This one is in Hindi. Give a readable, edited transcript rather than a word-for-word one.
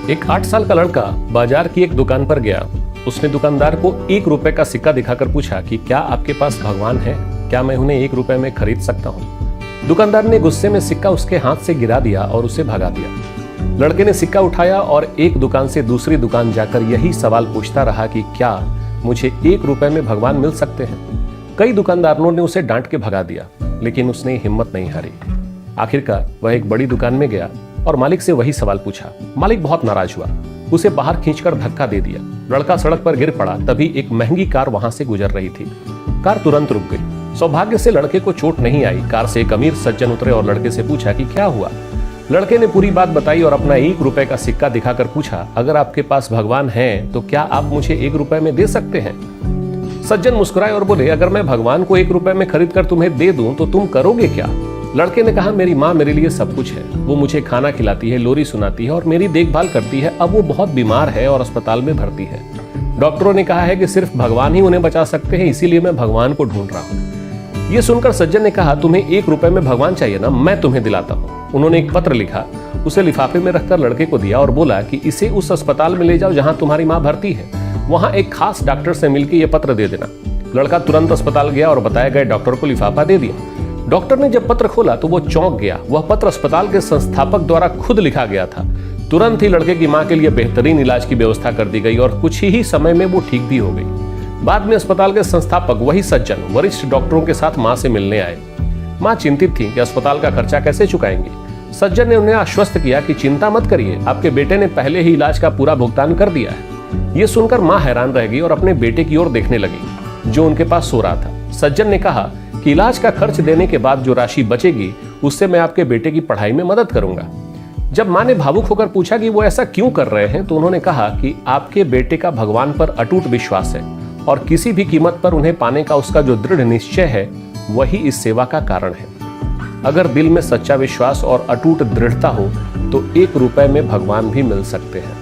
एक 8 साल का लड़का बाजार की एक दुकान पर गया। उसने दुकानदार को 1 रुपए का सिक्का दिखाकर पूछा कि क्या आपके पास भगवान है, क्या मैं उन्हें 1 रुपए में खरीद सकता हूँ। दुकानदार ने गुस्से में सिक्का उसके हाथ से गिरा दिया और उसे भगा दिया। लड़के ने सिक्का उठाया और एक दुकान से दूसरी दुकान जाकर यही सवाल पूछता रहा कि क्या मुझे 1 रुपए में भगवान मिल सकते हैं। कई दुकानदारों ने उसे डांट के भगा दिया, लेकिन उसने हिम्मत नहीं हारी। आखिरकार वह एक बड़ी दुकान में गया और मालिक से वही सवाल पूछा। मालिक बहुत नाराज हुआ, उसे बाहर खींचकर धक्का दे दिया। लड़का सड़क पर गिर पड़ा। तभी एक महंगी कार वहां से गुजर रही थी। कार तुरंत रुक गई। सौभाग्य से लड़के को चोट नहीं आई। कार से एक अमीर सज्जन उतरे और लड़के से पूछा कि क्या हुआ। लड़के ने पूरी बात बताई और अपना 1 रुपए का सिक्का दिखाकर पूछा, अगर आपके पास भगवान है तो क्या आप मुझे 1 रुपए में दे सकते हैं। सज्जन मुस्कुराए और बोले, अगर मैं भगवान को 1 रुपए में खरीद कर तुम्हें दे दूं तो तुम करोगे क्या। लड़के ने कहा, मेरी माँ मेरे लिए सब कुछ है। वो मुझे खाना खिलाती है, लोरी सुनाती है और मेरी देखभाल करती है। अब वो बहुत बीमार है और अस्पताल में भर्ती है। डॉक्टरों ने कहा है कि सिर्फ भगवान ही उन्हें बचा सकते हैं, इसीलिए मैं भगवान को ढूंढ रहा हूँ। ये सुनकर सज्जन ने कहा, तुम्हें 1 रुपए में भगवान चाहिए ना, मैं तुम्हें दिलाता हूँ। उन्होंने एक पत्र लिखा, उसे लिफाफे में रखकर लड़के को दिया और बोला कि इसे उस अस्पताल में ले जाओ जहाँ तुम्हारी माँ भर्ती है। वहाँ एक खास डॉक्टर से मिलकर यह पत्र दे देना। लड़का तुरंत अस्पताल गया और बताए गए डॉक्टर को लिफाफा दे दिया। डॉक्टर ने जब पत्र खोला तो वो चौंक गया। वह पत्र अस्पताल के संस्थापक द्वारा खुद लिखा गया था। तुरंत ही लड़के की मां के लिए बेहतरीन इलाज की व्यवस्था कर दी गई और कुछ ही समय में वो ठीक भी हो गई। बाद में अस्पताल के संस्थापक वही सज्जन वरिष्ठ डॉक्टरों के साथ मां से मिलने आए। मां चिंतित थी कि अस्पताल का खर्चा कैसे चुकाएंगे। सज्जन ने उन्हें आश्वस्त किया कि चिंता मत करिए, आपके बेटे ने पहले ही इलाज का पूरा भुगतान कर दिया है। ये सुनकर मां हैरान रह गई और अपने बेटे की ओर देखने लगी जो उनके पास सो रहा था। सज्जन ने कहा कि इलाज का खर्च देने के बाद जो राशि बचेगी उससे मैं आपके बेटे की पढ़ाई में मदद करूंगा। जब मां ने भावुक होकर पूछा कि वो ऐसा क्यों कर रहे हैं तो उन्होंने कहा कि आपके बेटे का भगवान पर अटूट विश्वास है और किसी भी कीमत पर उन्हें पाने का उसका जो दृढ़ निश्चय है वही इस सेवा का कारण है। अगर दिल में सच्चा विश्वास और अटूट दृढ़ता हो तो 1 रुपए में भगवान भी मिल सकते हैं।